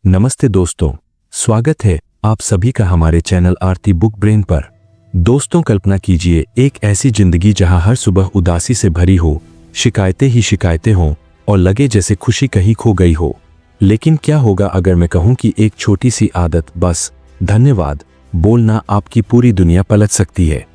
नमस्ते दोस्तों, स्वागत है आप सभी का हमारे चैनल आरती बुक ब्रेन पर। दोस्तों, कल्पना कीजिए एक ऐसी जिंदगी जहां हर सुबह उदासी से भरी हो, शिकायतें ही शिकायतें हों और लगे जैसे खुशी कहीं खो गई हो। लेकिन क्या होगा अगर मैं कहूं कि एक छोटी सी आदत, बस धन्यवाद बोलना, आपकी पूरी दुनिया पलट सकती है।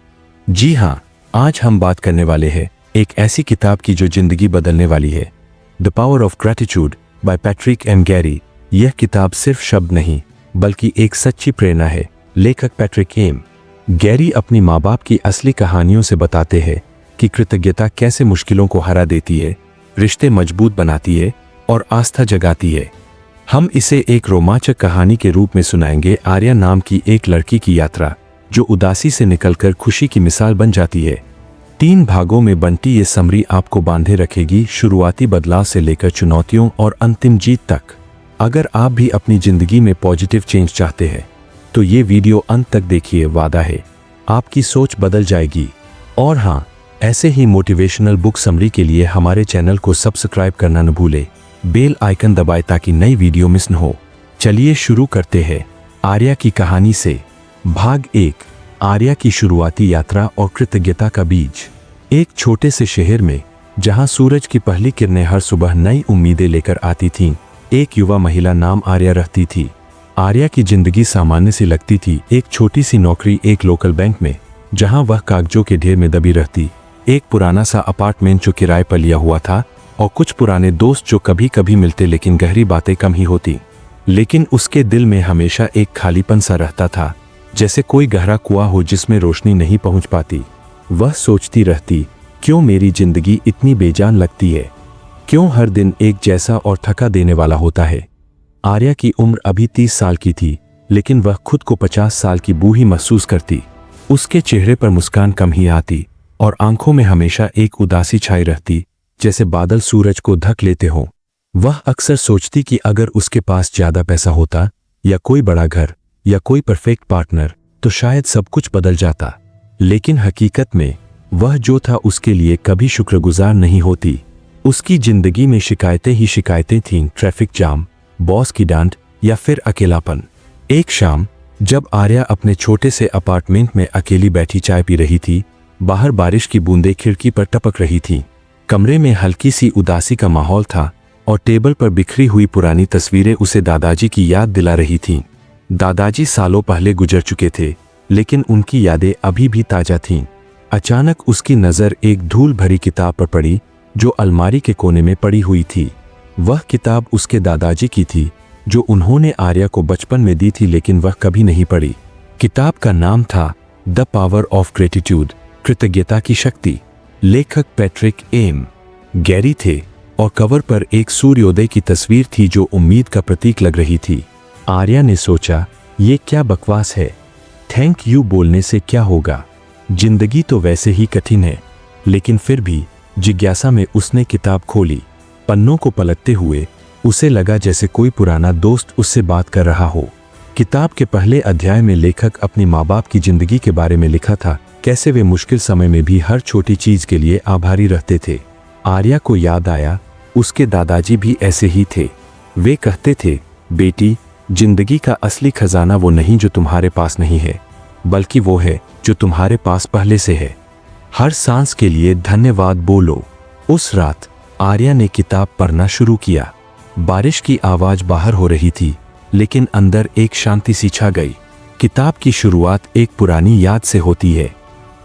जी हाँ, आज हम बात करने वाले हैं एक ऐसी किताब की जो जिंदगी बदलने वाली है, the power of gratitude by Patrick M Gary. यह किताब सिर्फ शब्द नहीं बल्कि एक सच्ची प्रेरणा है। लेखक पैट्रिक एम गैरी अपनी माँ बाप की असली कहानियों से बताते हैं कि कृतज्ञता कैसे मुश्किलों को हरा देती है, रिश्ते मजबूत बनाती है और आस्था जगाती है। हम इसे एक रोमांचक कहानी के रूप में सुनाएंगे, आर्या नाम की एक लड़की की यात्रा जो उदासी से निकलकर खुशी की मिसाल बन जाती है। 3 भागों में बनती ये समरी आपको बांधे रखेगी, शुरुआती बदलाव से लेकर चुनौतियों और अंतिम जीत तक। अगर आप भी अपनी जिंदगी में पॉजिटिव चेंज चाहते हैं तो ये वीडियो अंत तक देखिए, वादा है आपकी सोच बदल जाएगी। और हाँ, ऐसे ही मोटिवेशनल बुक समरी के लिए हमारे चैनल को सब्सक्राइब करना न भूले, बेल आइकन दबाएं ताकि नई वीडियो मिस न हो। चलिए शुरू करते हैं आर्या की कहानी से। भाग 1, आर्या की शुरुआती यात्रा और कृतज्ञता का बीज। एक छोटे से शहर में जहां सूरज की पहली किरणें हर सुबह नई उम्मीदें लेकर आती थीं, एक युवा महिला नाम आर्या रहती थी। आर्या की जिंदगी सामान्य सी लगती थी, एक छोटी सी नौकरी एक लोकल बैंक में जहां वह कागजों के ढेर में दबी रहती, एक पुराना सा अपार्टमेंट जो किराए पर लिया हुआ था और कुछ पुराने दोस्त जो कभी कभी मिलते लेकिन गहरी बातें कम ही होती। लेकिन उसके दिल में हमेशा एक खालीपन सा रहता था, जैसे कोई गहरा कुआं हो जिसमें रोशनी नहीं पहुंच पाती। वह सोचती रहती, क्यों मेरी जिंदगी इतनी बेजान लगती है, क्यों हर दिन एक जैसा और थका देने वाला होता है। आर्या की उम्र अभी 30 साल की थी, लेकिन वह खुद को 50 साल की बूढ़ी महसूस करती। उसके चेहरे पर मुस्कान कम ही आती और आंखों में हमेशा एक उदासी छाई रहती, जैसे बादल सूरज को ढक लेते हों। वह अक्सर सोचती कि अगर उसके पास ज्यादा पैसा होता या कोई बड़ा घर या कोई परफेक्ट पार्टनर तो शायद सब कुछ बदल जाता। लेकिन हकीकत में वह जो था उसके लिए कभी शुक्रगुजार नहीं होती। उसकी जिंदगी में शिकायतें ही शिकायतें थीं, ट्रैफिक जाम, बॉस की डांट या फिर अकेलापन। एक शाम जब आर्या अपने छोटे से अपार्टमेंट में अकेली बैठी चाय पी रही थी, बाहर बारिश की बूंदें खिड़की पर टपक रही थीं। कमरे में हल्की सी उदासी का माहौल था और टेबल पर बिखरी हुई पुरानी तस्वीरें उसे दादाजी की याद दिला रही थीं। दादाजी सालों पहले गुजर चुके थे, लेकिन उनकी यादें अभी भी ताजा थीं। अचानक उसकी नज़र एक धूल भरी किताब पर पड़ी जो अलमारी के कोने में पड़ी हुई थी। वह किताब उसके दादाजी की थी जो उन्होंने आर्या को बचपन में दी थी, लेकिन वह कभी नहीं पढ़ी। किताब का नाम था द पावर ऑफ ग्रेटिट्यूड, कृतज्ञता की शक्ति। लेखक पैट्रिक एम गैरी थे और कवर पर एक सूर्योदय की तस्वीर थी जो उम्मीद का प्रतीक लग रही थी। आर्या ने सोचा, ये क्या बकवास है, थैंक यू बोलने से क्या होगा, जिंदगी तो वैसे ही कठिन है। लेकिन फिर भी जिज्ञासा में उसने किताब खोली। पन्नों को पलटते हुए उसे लगा जैसे कोई पुराना दोस्त उससे बात कर रहा हो। किताब के पहले अध्याय में लेखक अपनी माँ बाप की जिंदगी के बारे में लिखा था, कैसे वे मुश्किल समय में भी हर छोटी चीज के लिए आभारी रहते थे। आर्या को याद आया, उसके दादाजी भी ऐसे ही थे। वे कहते थे, बेटी, जिंदगी का असली खजाना वो नहीं जो तुम्हारे पास नहीं है, बल्कि वो है जो तुम्हारे पास पहले से है। हर सांस के लिए धन्यवाद बोलो। उस रात आर्या ने किताब पढ़ना शुरू किया। बारिश की आवाज बाहर हो रही थी, लेकिन अंदर एक शांति सी छा गई। किताब की शुरुआत एक पुरानी याद से होती है।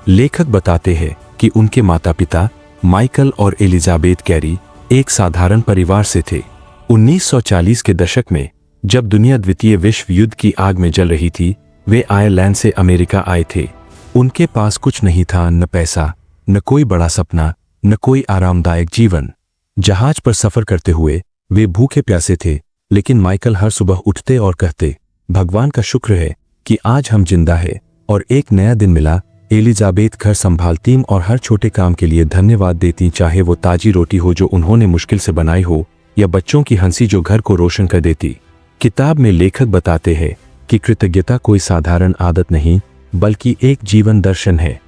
लेखक बताते हैं कि उनके माता पिता माइकल और एलिजाबेथ गैरी एक साधारण परिवार से थे। 1940 के दशक में जब दुनिया द्वितीय विश्व युद्ध की आग में जल रही थी, वे आयरलैंड से अमेरिका आए थे। उनके पास कुछ नहीं था, न पैसा, न कोई बड़ा सपना, न कोई आरामदायक जीवन। जहाज पर सफर करते हुए वे भूखे प्यासे थे, लेकिन माइकल हर सुबह उठते और कहते, भगवान का शुक्र है कि आज हम जिंदा है और एक नया दिन मिला। एलिजाबेथ घर संभालती और हर छोटे काम के लिए धन्यवाद देती, चाहे वो ताजी रोटी हो जो उन्होंने मुश्किल से बनाई हो या बच्चों की हंसी जो घर को रोशन कर देती। किताब में लेखक बताते हैं कि कृतज्ञता कोई साधारण आदत नहीं बल्कि एक जीवन दर्शन है।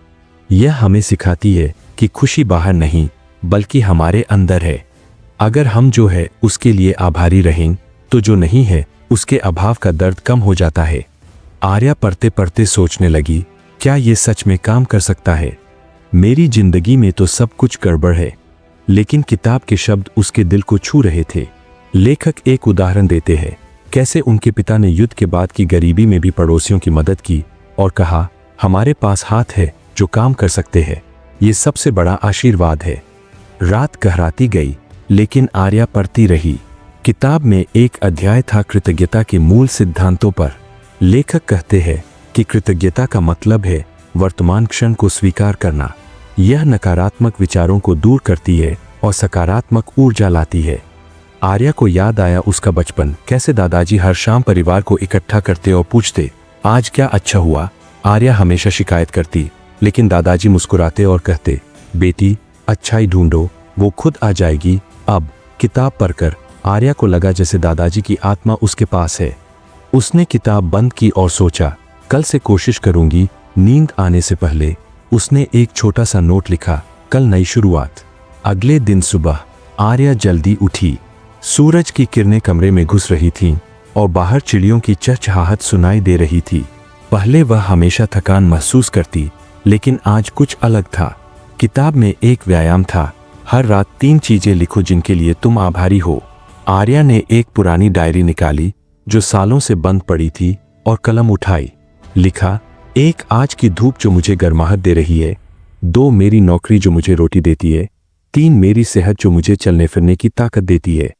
यह हमें सिखाती है कि खुशी बाहर नहीं बल्कि हमारे अंदर है। अगर हम जो है उसके लिए आभारी रहें तो जो नहीं है उसके अभाव का दर्द कम हो जाता है। आर्या पढ़ते पढ़ते सोचने लगी, क्या ये सच में काम कर सकता है? मेरी जिंदगी में तो सब कुछ गड़बड़ है। लेकिन किताब के शब्द उसके दिल को छू रहे थे। लेखक एक उदाहरण देते हैं, कैसे उनके पिता ने युद्ध के बाद की गरीबी में भी पड़ोसियों की मदद की और कहा, हमारे पास हाथ है जो काम कर सकते हैं। ये सबसे बड़ा आशीर्वाद है। रात गहराती गई, लेकिन आर्या पढ़ती रही। किताब में एक अध्याय था कृतज्ञता के मूल सिद्धांतों पर। लेखक कहते हैं कि कृतज्ञता का मतलब है वर्तमान क्षण को स्वीकार करना। यह नकारात्मक विचारों को दूर करती है और सकारात्मक ऊर्जा लाती है। आर्या को याद आया उसका बचपन, कैसे दादाजी हर शाम परिवार को इकट्ठा करते और पूछते, आज क्या अच्छा हुआ? आर्या हमेशा शिकायत करती, लेकिन दादाजी मुस्कुराते और कहते, बेटी अच्छाई ढूंढो, वो खुद आ जाएगी। अब किताब पढ़कर आर्या को लगा जैसे दादाजी की आत्मा उसके पास है। उसने किताब बंद की और सोचा, कल से कोशिश करूंगी। नींद आने से पहले उसने एक छोटा सा नोट लिखा, कल नई शुरुआत। अगले दिन सुबह आर्या जल्दी उठी। सूरज की किरणें कमरे में घुस रही थीं और बाहर चिड़ियों की चहचहाहट सुनाई दे रही थी। पहले वह हमेशा थकान महसूस करती, लेकिन आज कुछ अलग था। किताब में एक व्यायाम था, हर रात 3 चीजें लिखो जिनके लिए तुम आभारी हो। आर्या ने एक पुरानी डायरी निकाली जो सालों से बंद पड़ी थी और कलम उठाई। लिखा, 1 आज की धूप जो मुझे गर्माहट दे रही है, 2 मेरी नौकरी जो मुझे रोटी देती है, 3 मेरी सेहत जो मुझे चलने फिरने की ताकत देती है।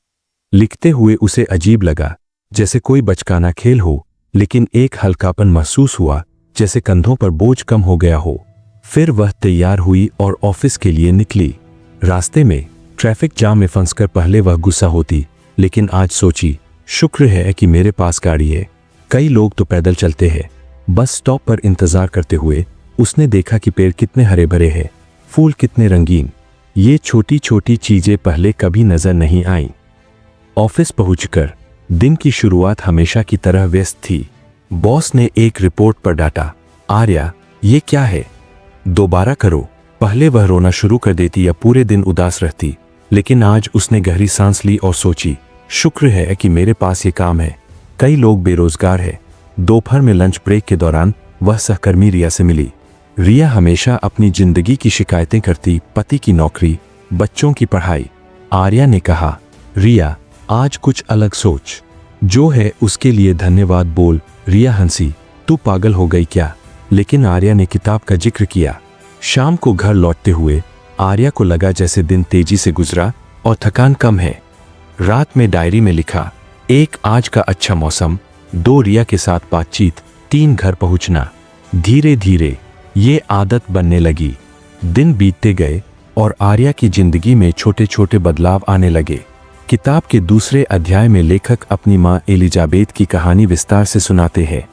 लिखते हुए उसे अजीब लगा, जैसे कोई बचकाना खेल हो, लेकिन एक हल्कापन महसूस हुआ, जैसे कंधों पर बोझ कम हो गया हो। फिर वह तैयार हुई और ऑफिस के लिए निकली। रास्ते में ट्रैफिक जाम में फंसकर पहले वह गुस्सा होती, लेकिन आज सोची, शुक्र है कि मेरे पास गाड़ी है। कई लोग तो पैदल चलते हैं। बस स्टॉप पर इंतजार करते हुए उसने देखा कि पेड़ कितने हरे भरे हैं, फूल कितने रंगीन। ये छोटी छोटी चीजें पहले कभी नजर नहीं आईं। ऑफिस पहुंचकर दिन की शुरुआत हमेशा की तरह व्यस्त थी। बॉस ने एक रिपोर्ट पर डांटा, आर्या ये क्या है? दोबारा करो। पहले वह रोना शुरू कर देती या पूरे दिन उदास रहती, लेकिन आज उसने गहरी सांस ली और सोची, शुक्र है कि मेरे पास ये काम है। कई लोग बेरोजगार हैं। दोपहर में लंच ब्रेक के दौरान वह सहकर्मी रिया से मिली। रिया हमेशा अपनी जिंदगी की शिकायतें करती, पति की नौकरी, बच्चों की पढ़ाई। आर्या ने कहा, रिया आज कुछ अलग सोच, जो है उसके लिए धन्यवाद बोल। रिया हंसी, तू पागल हो गई क्या? लेकिन आर्या ने किताब का जिक्र किया। शाम को घर लौटते हुए आर्या को लगा जैसे दिन तेजी से गुजरा और थकान कम है। रात में डायरी में लिखा, 1 आज का अच्छा मौसम, 2 रिया के साथ बातचीत, 3 घर पहुंचना। धीरे धीरे ये आदत बनने लगी। दिन बीतते गए और आर्या की जिंदगी में छोटे छोटे बदलाव आने लगे। किताब के दूसरे अध्याय में लेखक अपनी मां एलिजाबेथ की कहानी विस्तार से सुनाते हैं।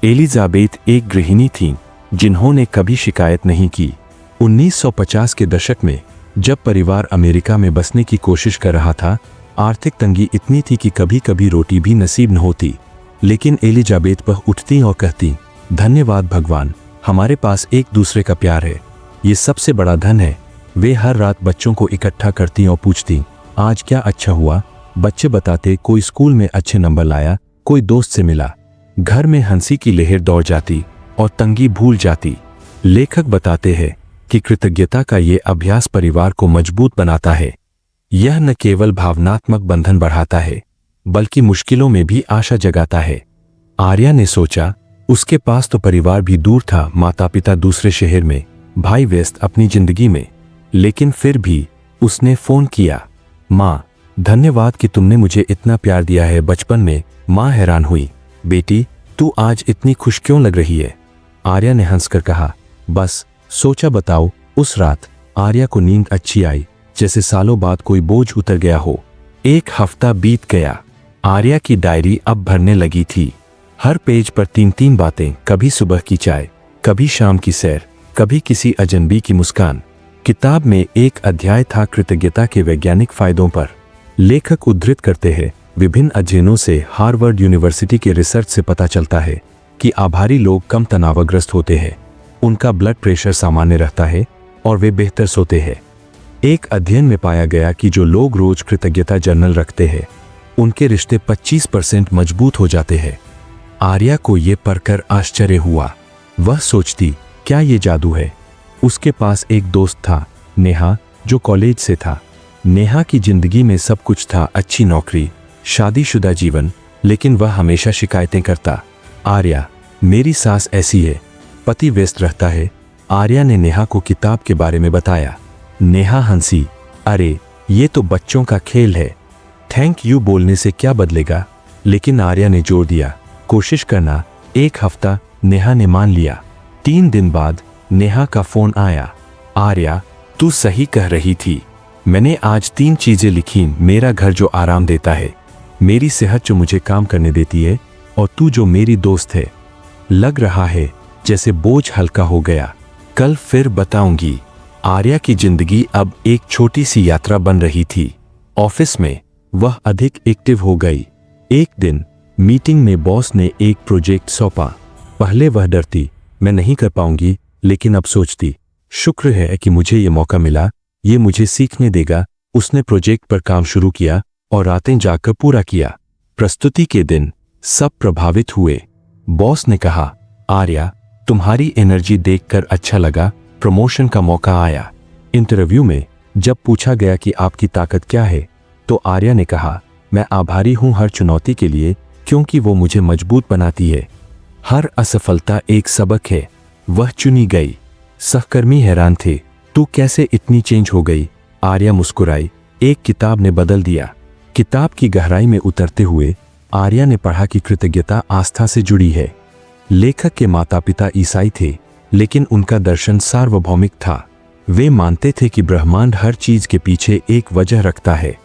एलिजाबेथ एक गृहिणी थीं जिन्होंने कभी शिकायत नहीं की। 1950 के दशक में जब परिवार अमेरिका में बसने की कोशिश कर रहा था, आर्थिक तंगी इतनी थी कि कभी कभी रोटी भी नसीब न होती। लेकिन एलिजाबेथ वह उठती और कहती, धन्यवाद भगवान, हमारे पास एक दूसरे का प्यार है, ये सबसे बड़ा धन है। वे हर रात बच्चों को इकट्ठा करती और पूछती, आज क्या अच्छा हुआ? बच्चे बताते, कोई स्कूल में अच्छे नंबर लाया, कोई दोस्त से मिला। घर में हंसी की लहर दौड़ जाती और तंगी भूल जाती। लेखक बताते हैं कि कृतज्ञता का ये अभ्यास परिवार को मजबूत बनाता है। यह न केवल भावनात्मक बंधन बढ़ाता है, बल्कि मुश्किलों में भी आशा जगाता है। आर्या ने सोचा, उसके पास तो परिवार भी दूर था, माता पिता दूसरे शहर में, भाई व्यस्त अपनी जिंदगी में। लेकिन फिर भी उसने फोन किया, माँ धन्यवाद कि तुमने मुझे इतना प्यार दिया है बचपन में। माँ हैरान हुई, बेटी तू आज इतनी खुश क्यों लग रही है? आर्या ने हंसकर कहा, बस सोचा बताओ। उस रात आर्या को नींद अच्छी आई, जैसे सालों बाद कोई बोझ उतर गया हो। 1 हफ्ता बीत गया। आर्या की डायरी अब भरने लगी थी। हर पेज पर 3-3 बातें, कभी सुबह की चाय, कभी शाम की सैर, कभी किसी अजनबी की मुस्कान। किताब में एक अध्याय था कृतज्ञता के वैज्ञानिक फायदों पर। लेखक उद्धृत करते हैं, विभिन्न अध्ययनों से हार्वर्ड यूनिवर्सिटी के रिसर्च से पता चलता है कि आभारी लोग कम तनावग्रस्त होते हैं, उनका ब्लड प्रेशर सामान्य रहता है और वे बेहतर सोते हैं। एक अध्ययन में पाया गया कि जो लोग रोज कृतज्ञता जर्नल रखते हैं, उनके रिश्ते 25% मजबूत हो जाते हैं। आर्या को ये पढ़कर आश्चर्य हुआ। वह सोचती, क्या ये जादू है? उसके पास एक दोस्त था, नेहा, जो कॉलेज से था। नेहा की जिंदगी में सब कुछ था, अच्छी नौकरी, शादीशुदा जीवन, लेकिन वह हमेशा शिकायतें करता। आर्या, मेरी सास ऐसी है, पति व्यस्त रहता है। आर्या ने नेहा को किताब के बारे में बताया। नेहा हंसी, अरे ये तो बच्चों का खेल है, थैंक यू बोलने से क्या बदलेगा? लेकिन आर्या ने जोर दिया, कोशिश करना। 1 हफ्ता नेहा ने मान लिया। 3 दिन बाद नेहा का फोन आया। आर्या, तू सही कह रही थी, मैंने आज 3 चीजें लिखी। मेरा घर जो आराम देता है, मेरी सेहत जो मुझे काम करने देती है, और तू जो मेरी दोस्त है। लग रहा है जैसे बोझ हल्का हो गया। कल फिर बताऊंगी। आर्या की जिंदगी अब एक छोटी सी यात्रा बन रही थी। ऑफिस में वह अधिक एक्टिव हो गई। एक दिन मीटिंग में बॉस ने एक प्रोजेक्ट सौंपा। पहले वह डरती, मैं नहीं कर पाऊंगी, लेकिन अब सोचती, शुक्र है कि मुझे ये मौका मिला, ये मुझे सीखने देगा। उसने प्रोजेक्ट पर काम शुरू किया और रातें जाकर पूरा किया। प्रस्तुति के दिन सब प्रभावित हुए। बॉस ने कहा, आर्या, तुम्हारी एनर्जी देखकर अच्छा लगा, प्रमोशन का मौका आया। इंटरव्यू में जब पूछा गया कि आपकी ताकत क्या है, तो आर्या ने कहा, मैं आभारी हूं हर चुनौती के लिए, क्योंकि वो मुझे मजबूत बनाती है। हर असफलता एक सबक है। वह चुनी गई। सहकर्मी हैरान थे, तू कैसे इतनी चेंज हो गई? आर्या मुस्कुराई, एक किताब ने बदल दिया। किताब की गहराई में उतरते हुए आर्या ने पढ़ा कि कृतज्ञता आस्था से जुड़ी है। लेखक के माता पिता ईसाई थे, लेकिन उनका दर्शन सार्वभौमिक था। वे मानते थे कि ब्रह्मांड हर चीज के पीछे एक वजह रखता है।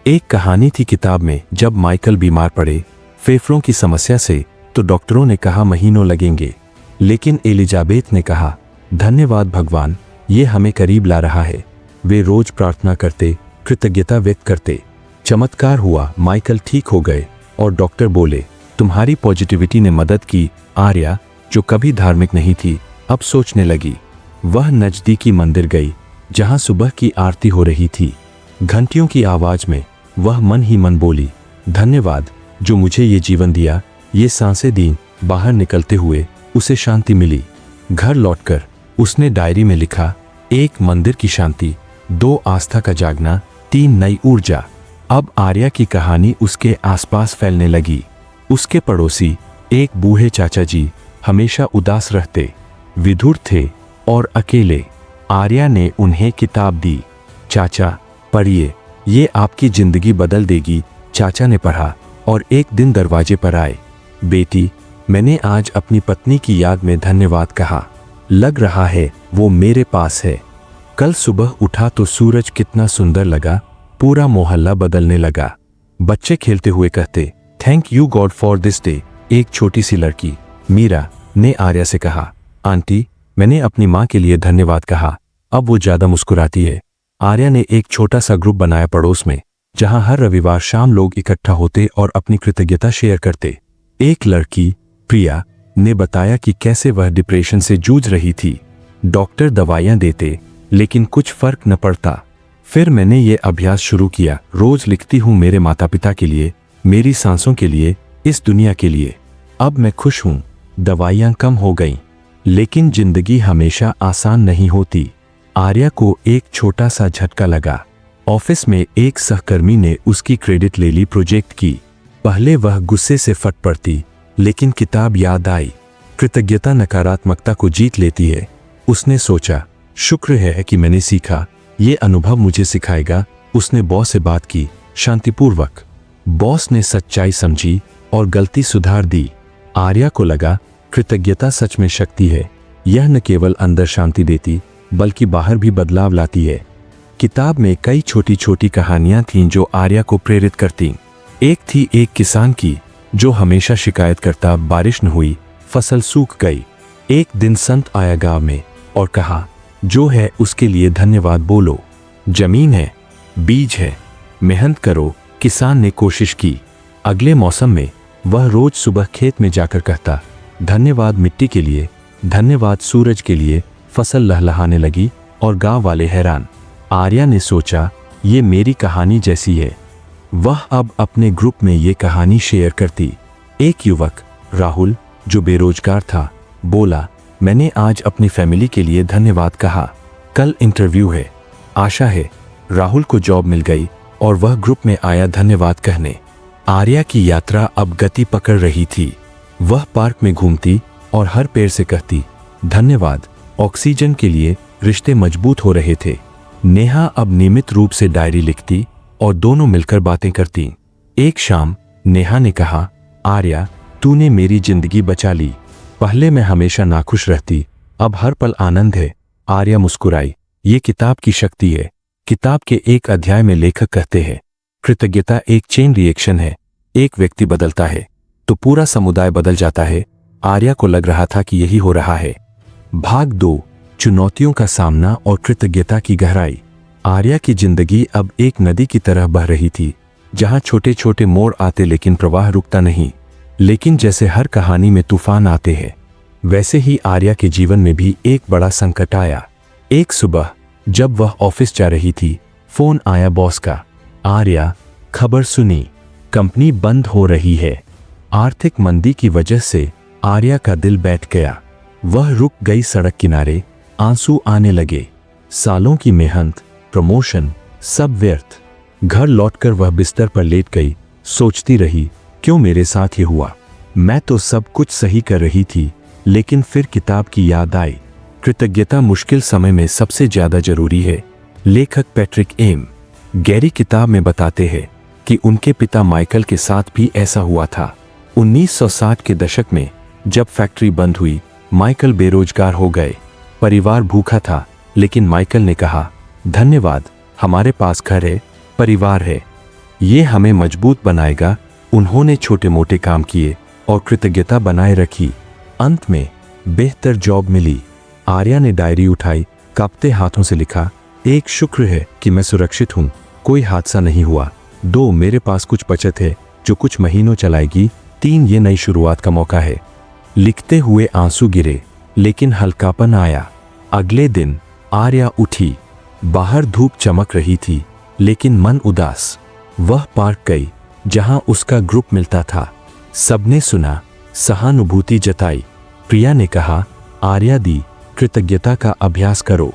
एक कहानी थी किताब में, जब माइकल बीमार पड़े फेफड़ों की समस्या से, तो डॉक्टरों ने कहा महीनों लगेंगे, लेकिन एलिजाबेथ ने कहा, धन्यवाद भगवान, ये हमें करीब ला रहा है। वे रोज प्रार्थना करते, कृतज्ञता व्यक्त करते। चमत्कार हुआ, माइकल ठीक हो गए और डॉक्टर बोले, तुम्हारी पॉजिटिविटी ने मदद की। आर्या, जो कभी धार्मिक नहीं थी, अब सोचने लगी। वह नजदीकी मंदिर गई, जहां सुबह की आरती हो रही थी। घंटियों की आवाज में वह मन ही मन बोली, धन्यवाद जो मुझे ये जीवन दिया, ये सांसें दी। बाहर निकलते हुए उसे शांति मिली। घर लौटकर उसने डायरी में लिखा, 1 मंदिर की शांति, 2 आस्था का जागना, 3 नई ऊर्जा। अब आर्या की कहानी उसके आसपास फैलने लगी। उसके पड़ोसी, एक बूढ़े चाचा जी, हमेशा उदास रहते, विधुर थे और अकेले। आर्या ने उन्हें किताब दी। चाचा, पढ़िए, ये आपकी जिंदगी बदल देगी। चाचा ने पढ़ा और एक दिन दरवाजे पर आए। बेटी, मैंने आज अपनी पत्नी की याद में धन्यवाद कहा। लग रहा है वो मेरे पास है। कल सुबह उठा तो सूरज कितना सुंदर लगा, पूरा मोहल्ला बदलने लगा। बच्चे खेलते हुए कहते, thank you God for this day. एक छोटी सी लड़की, मीरा, ने आर्या से कहा, आंटी, मैंने अपनी माँ के लिए धन्यवाद कहा। अब वो ज्यादा मुस्कुराती है। आर्या ने एक छोटा सा ग्रुप बनाया पड़ोस में, जहां हर रविवार शाम लोग इकट्ठा होते और अपनी कृतज्ञता शेयर करते। एक लड़की, प्रिया, ने बताया कि कैसे वह डिप्रेशन से जूझ रही थी। डॉक्टर दवाइयां देते, लेकिन कुछ फर्क न पड़ता। फिर मैंने ये अभ्यास शुरू किया, रोज लिखती हूँ, मेरे माता पिता के लिए, मेरी सांसों के लिए, इस दुनिया के लिए। अब मैं खुश हूँ। दवाइयां कम हो गईं, लेकिन जिंदगी हमेशा आसान नहीं होती। आर्या को एक छोटा सा झटका लगा। ऑफिस में एक सहकर्मी ने उसकी क्रेडिट ले ली प्रोजेक्ट की। पहले वह गुस्से से फट पड़ती, लेकिन किताब याद आई। कृतज्ञता नकारात्मकता को जीत लेती है। उसने सोचा, शुक्र है कि मैंने सीखा, ये अनुभव मुझे सिखाएगा। उसने बॉस से बात की, शांतिपूर्वक। बॉस ने सच्चाई समझी और गलती सुधार दी। आर्या को लगा, कृतज्ञता सच में शक्ति है। यह न केवल अंदर शांति देती, बल्कि बाहर भी बदलाव लाती है। किताब में कई छोटी छोटी कहानियां थीं जो आर्या को प्रेरित करती। एक थी एक किसान की, जो हमेशा शिकायत करता, बारिश न हुई, फसल सूख गई। एक दिन संत आया गांव में और कहा, जो है उसके लिए धन्यवाद बोलो। जमीन है, बीज है, मेहनत करो। किसान ने कोशिश की। अगले मौसम में वह रोज सुबह खेत में जाकर कहता, धन्यवाद मिट्टी के लिए, धन्यवाद सूरज के लिए। फसल लहलहाने लगी और गांव वाले हैरान। आर्या ने सोचा, ये मेरी कहानी जैसी है। वह अब अपने ग्रुप में ये कहानी शेयर करती। एक युवक राहुल जो बेरोजगार था बोला, मैंने आज अपनी फैमिली के लिए धन्यवाद कहा। कल इंटरव्यू है। आशा है राहुल को जॉब मिल गई और वह ग्रुप में आया धन्यवाद कहने। आर्या की यात्रा अब गति पकड़ रही थी। वह पार्क में घूमती और हर पेड़ से कहती धन्यवाद। ऑक्सीजन के लिए रिश्ते मजबूत हो रहे थे। नेहा अब नियमित रूप से डायरी लिखती और दोनों मिलकर बातें करती। एक शाम नेहा ने कहा, आर्या तूने मेरी जिंदगी बचा ली। पहले मैं हमेशा नाखुश रहती, अब हर पल आनंद है। आर्या मुस्कुराई। ये किताब की शक्ति है। किताब के एक अध्याय में लेखक कहते हैं, कृतज्ञता एक चेन रिएक्शन है। एक व्यक्ति बदलता है तो पूरा समुदाय बदल जाता है। आर्या को लग रहा था कि यही हो रहा है। भाग 2, चुनौतियों का सामना और कृतज्ञता की गहराई। आर्या की जिंदगी अब एक नदी की तरह बह रही थी, जहां छोटे छोटे मोड़ आते लेकिन प्रवाह रुकता नहीं। लेकिन जैसे हर कहानी में तूफान आते हैं, वैसे ही आर्या के जीवन में भी एक बड़ा संकट आया। एक सुबह जब वह ऑफिस जा रही थी, फोन आया बॉस का। आर्या खबर सुनी, कंपनी बंद हो रही है। आर्थिक मंदी की वजह से आर्या का दिल बैठ गया। वह रुक गई सड़क किनारे, आंसू आने लगे। सालों की मेहनत, प्रमोशन, सब व्यर्थ। घर लौटकर वह बिस्तर पर लेट गई, सोचती रही, क्यों मेरे साथ ये हुआ? मैं तो सब कुछ सही कर रही थी। लेकिन फिर किताब की याद आई। कृतज्ञता मुश्किल समय में सबसे ज्यादा जरूरी है। लेखक पैट्रिक एम गैरी किताब में बताते हैं कि उनके पिता माइकल के साथ भी ऐसा हुआ था। 1960 के दशक में जब फैक्ट्री बंद हुई, माइकल बेरोजगार हो गए। परिवार भूखा था, लेकिन माइकल ने कहा, धन्यवाद, हमारे पास घर है, परिवार है, ये हमें मजबूत बनाएगा। उन्होंने छोटे मोटे काम किए और कृतज्ञता बनाए रखी। अंत में बेहतर जॉब मिली। आर्या ने डायरी उठाई, कांपते हाथों से लिखा, 1 शुक्र है कि मैं सुरक्षित हूँ, कोई हादसा नहीं हुआ। 2 मेरे पास कुछ बचत है जो कुछ महीनों चलाएगी। 3 ये नई शुरुआत का मौका है। लिखते हुए आंसू गिरे, लेकिन हल्कापन आया। अगले दिन आर्या उठी। बाहर धूप चमक रही थी, लेकिन मन उदास। वह पार्क गई जहां उसका ग्रुप मिलता था। सबने सुना, सहानुभूति जताई। प्रिया ने कहा, आर्या दी, कृतज्ञता का अभ्यास करो।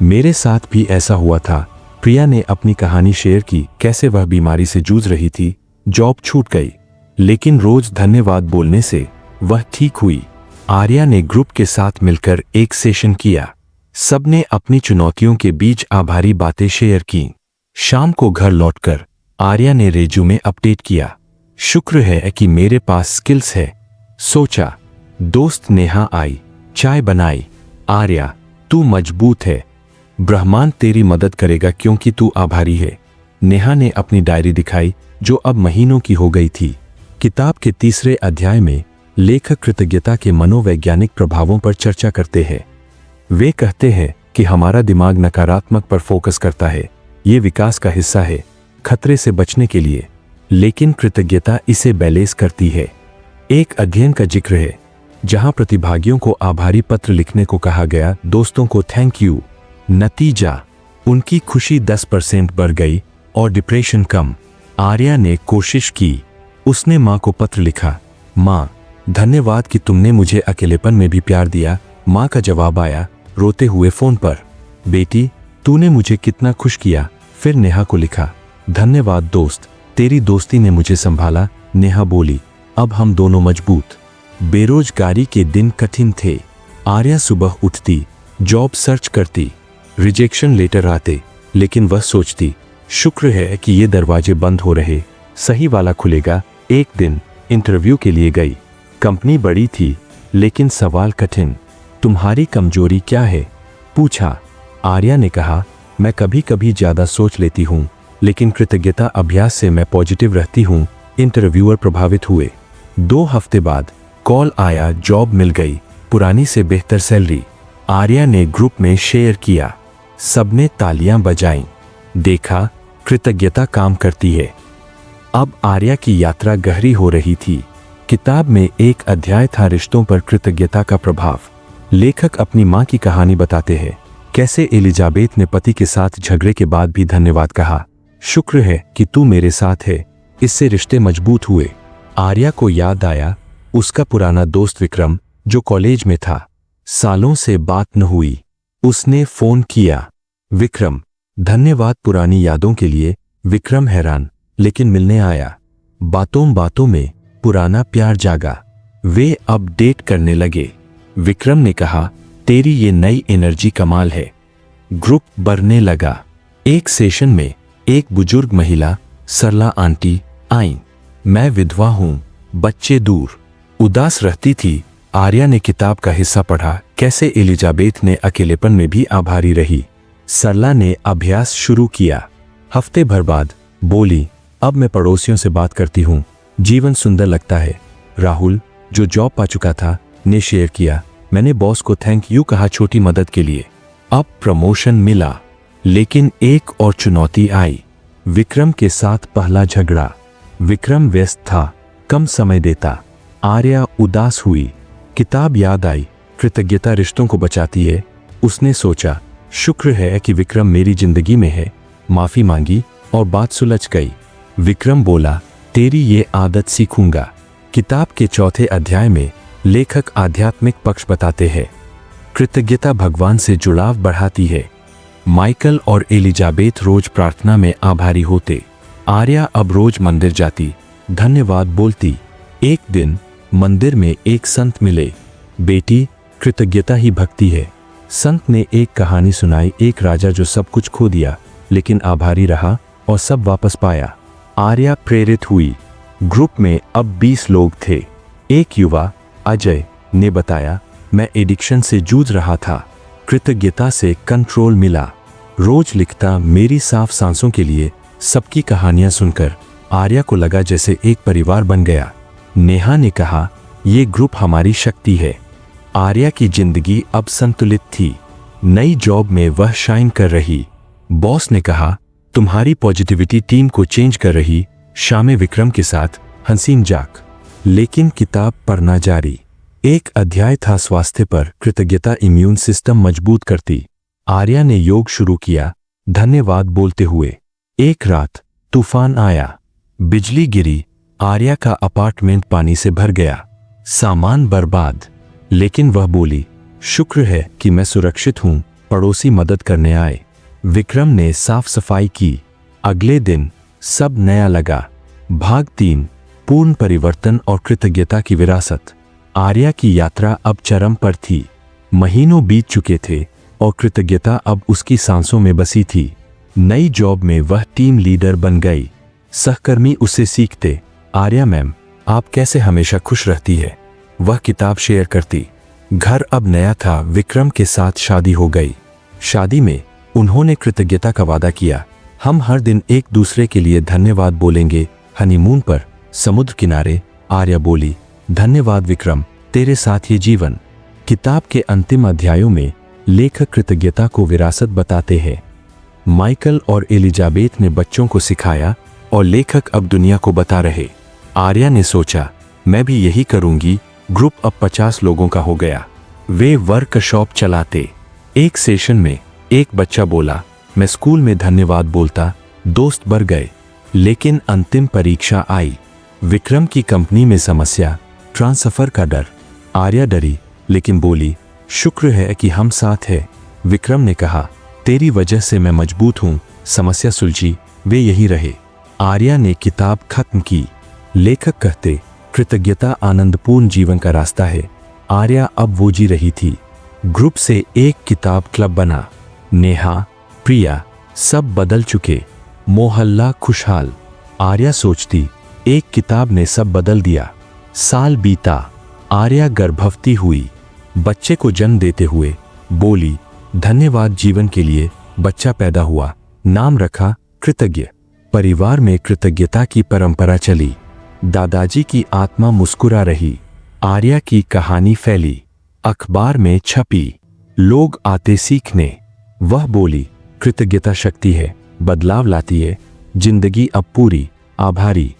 मेरे साथ भी ऐसा हुआ था। प्रिया ने अपनी कहानी शेयर की, कैसे वह बीमारी से जूझ रही थी, जॉब छूट गई, लेकिन रोज धन्यवाद बोलने से वह ठीक हुई। आर्या ने ग्रुप के साथ मिलकर एक सेशन किया। सबने अपनी चुनौतियों के बीच आभारी बातें शेयर की। शाम को घर लौटकर आर्या ने रेज्यूमे अपडेट किया। शुक्र है कि मेरे पास स्किल्स है, सोचा। दोस्त नेहा आई, चाय बनाई। आर्या, तू मजबूत है, ब्रह्मांड तेरी मदद करेगा क्योंकि तू आभारी है। नेहा ने अपनी डायरी दिखाई जो अब महीनों की हो गई थी। किताब के 3रे अध्याय में लेखक कृतज्ञता के मनोवैज्ञानिक प्रभावों पर चर्चा करते हैं। वे कहते हैं कि हमारा दिमाग नकारात्मक पर फोकस करता है, ये विकास का हिस्सा है, खतरे से बचने के लिए, लेकिन कृतज्ञता इसे बैलेंस करती है। एक अध्ययन का जिक्र है जहां प्रतिभागियों को आभारी पत्र लिखने को कहा गया, दोस्तों को थैंक यू। नतीजा, उनकी खुशी 10% बढ़ गई और डिप्रेशन कम। आर्या ने कोशिश की। उसने माँ को पत्र लिखा, माँ धन्यवाद कि तुमने मुझे अकेलेपन में भी प्यार दिया। माँ का जवाब आया रोते हुए फोन पर, बेटी तूने मुझे कितना खुश किया। फिर नेहा को लिखा, धन्यवाद दोस्त, तेरी दोस्ती ने मुझे संभाला। नेहा बोली, अब हम दोनों मजबूत। बेरोजगारी के दिन कठिन थे। आर्या सुबह उठती, जॉब सर्च करती, रिजेक्शन लेटर आते, लेकिन वह सोचती, शुक्र है कि ये दरवाजे बंद हो रहे, सही वाला खुलेगा। एक दिन इंटरव्यू के लिए गई। कंपनी बड़ी थी, लेकिन सवाल कठिन। तुम्हारी कमजोरी क्या है? पूछा। आर्या ने कहा, मैं कभी कभी ज्यादा सोच लेती हूँ, लेकिन कृतज्ञता अभ्यास से मैं पॉजिटिव रहती हूँ। इंटरव्यूअर प्रभावित हुए। 2 हफ्ते बाद कॉल आया, जॉब मिल गई, पुरानी से बेहतर सैलरी। आर्या ने ग्रुप में शेयर किया, सबने तालियां बजाईं। देखा, कृतज्ञता काम करती है। अब आर्या की यात्रा गहरी हो रही थी। किताब में एक अध्याय था रिश्तों पर कृतज्ञता का प्रभाव। लेखक अपनी मां की कहानी बताते हैं, कैसे एलिजाबेथ ने पति के साथ झगड़े के बाद भी धन्यवाद कहा। शुक्र है कि तू मेरे साथ है। इससे रिश्ते मजबूत हुए। आर्या को याद आया उसका पुराना दोस्त विक्रम, जो कॉलेज में था। सालों से बात न हुई। उसने फोन किया। विक्रम, धन्यवाद पुरानी यादों के लिए। विक्रम हैरान, लेकिन मिलने आया। बातों बातों में पुराना प्यार जागा। वे अपडेट करने लगे। विक्रम ने कहा, तेरी ये नई एनर्जी कमाल है। ग्रुप बढ़ने लगा। एक सेशन में एक बुजुर्ग महिला, सरला आंटी, आईं। मैं विधवा हूं, बच्चे दूर। उदास रहती थी। आर्या ने किताब का हिस्सा पढ़ा, कैसे एलिजाबेथ ने अकेलेपन में भी आभारी रही। सरला ने अभ्यास शुरू किया। हफ्ते भर बाद बोली, अब मैं पड़ोसियों से बात करती हूँ। जीवन सुंदर लगता है। राहुल, जो जॉब पा चुका था, ने शेयर किया, मैंने बॉस को थैंक यू कहा छोटी मदद के लिए। अब प्रमोशन मिला। लेकिन एक और चुनौती आई। विक्रम के साथ पहला झगड़ा। विक्रम व्यस्त था, कम समय देता। आर्या उदास हुई। किताब याद आई, कृतज्ञता रिश्तों को बचाती है। उसने सोचा, शुक्र है कि विक्रम मेरी जिंदगी में है। माफी मांगी और बात सुलझ गई। विक्रम बोला, तेरी ये आदत सीखूंगा। किताब के चौथे अध्याय में लेखक आध्यात्मिक पक्ष बताते हैं। कृतज्ञता भगवान से जुड़ाव बढ़ाती है। माइकल और एलिजाबेथ रोज प्रार्थना में आभारी होते। आर्या अब रोज मंदिर जाती, धन्यवाद बोलती। एक दिन मंदिर में एक संत मिले। बेटी, कृतज्ञता ही भक्ति है। संत ने एक कहानी सुनाई, एक राजा जो सब कुछ खो दिया लेकिन आभारी रहा और सब वापस पाया। आर्या प्रेरित हुई। ग्रुप में अब 20 लोग थे। एक युवा, अजय, ने बताया, मैं एडिक्शन से जूझ रहा था। कृतज्ञता से कंट्रोल मिला। रोज लिखता, मेरी साफ सांसों के लिए। सबकी कहानियां सुनकर आर्या को लगा जैसे एक परिवार बन गया। नेहा ने कहा, ये ग्रुप हमारी शक्ति है। आर्या की जिंदगी अब संतुलित थी। नई जॉब में वह शाइन कर रही। बॉस ने कहा, तुम्हारी पॉजिटिविटी टीम को चेंज कर रही। शामें विक्रम के साथ हंसी मजाक। लेकिन किताब पढ़ना जारी। एक अध्याय था स्वास्थ्य पर। कृतज्ञता इम्यून सिस्टम मजबूत करती। आर्या ने योग शुरू किया, धन्यवाद बोलते हुए। एक रात तूफान आया, बिजली गिरी। आर्या का अपार्टमेंट पानी से भर गया, सामान बर्बाद। लेकिन वह बोली, शुक्र है कि मैं सुरक्षित हूं। पड़ोसी मदद करने आए। विक्रम ने साफ सफाई की। अगले दिन सब नया लगा। भाग 3, पूर्ण परिवर्तन और कृतज्ञता की विरासत। आर्या की यात्रा अब चरम पर थी। महीनों बीत चुके थे और कृतज्ञता अब उसकी सांसों में बसी थी। नई जॉब में वह टीम लीडर बन गई। सहकर्मी उससे सीखते, आर्या मैम, आप कैसे हमेशा खुश रहती है। वह किताब शेयर करती। घर अब नया था। विक्रम के साथ शादी हो गई। शादी में उन्होंने कृतज्ञता का वादा किया, हम हर दिन एक दूसरे के लिए धन्यवाद बोलेंगे। हनीमून पर समुद्र किनारे आर्या बोली, धन्यवाद विक्रम, तेरे साथ ये जीवन। किताब के अंतिम अध्यायों में लेखक कृतज्ञता को विरासत बताते हैं। माइकल और एलिजाबेथ ने बच्चों को सिखाया और लेखक अब दुनिया को बता रहे। आर्या ने सोचा, मैं भी यही करूंगी। ग्रुप अब 50 लोगों का हो गया। वे वर्कशॉप चलाते। एक सेशन में एक बच्चा बोला, मैं स्कूल में धन्यवाद बोलता। दोस्त बढ़ गए। लेकिन अंतिम परीक्षा आई। विक्रम की कंपनी में समस्या, ट्रांसफर का डर। आर्या डरी लेकिन बोली, शुक्र है कि हम साथ हैं। विक्रम ने कहा, तेरी वजह से मैं मजबूत हूं। समस्या सुलझी, वे यही रहे। आर्या ने किताब खत्म की। लेखक कहते, कृतज्ञता आनंदपूर्ण जीवन का रास्ता है। आर्या अब वो जी रही थी। ग्रुप से एक किताब क्लब बना। नेहा, प्रिया, सब बदल चुके। मोहल्ला खुशहाल। आर्या सोचती, एक किताब ने सब बदल दिया। साल बीता। आर्या गर्भवती हुई। बच्चे को जन्म देते हुए बोली, धन्यवाद जीवन के लिए। बच्चा पैदा हुआ, नाम रखा कृतज्ञ। परिवार में कृतज्ञता की परंपरा चली। दादाजी की आत्मा मुस्कुरा रही। आर्या की कहानी फैली, अखबार में छपी। लोग आते सीखने। वह बोली, कृतज्ञता शक्ति है, बदलाव लाती है। जिंदगी अब पूरी, आभारी।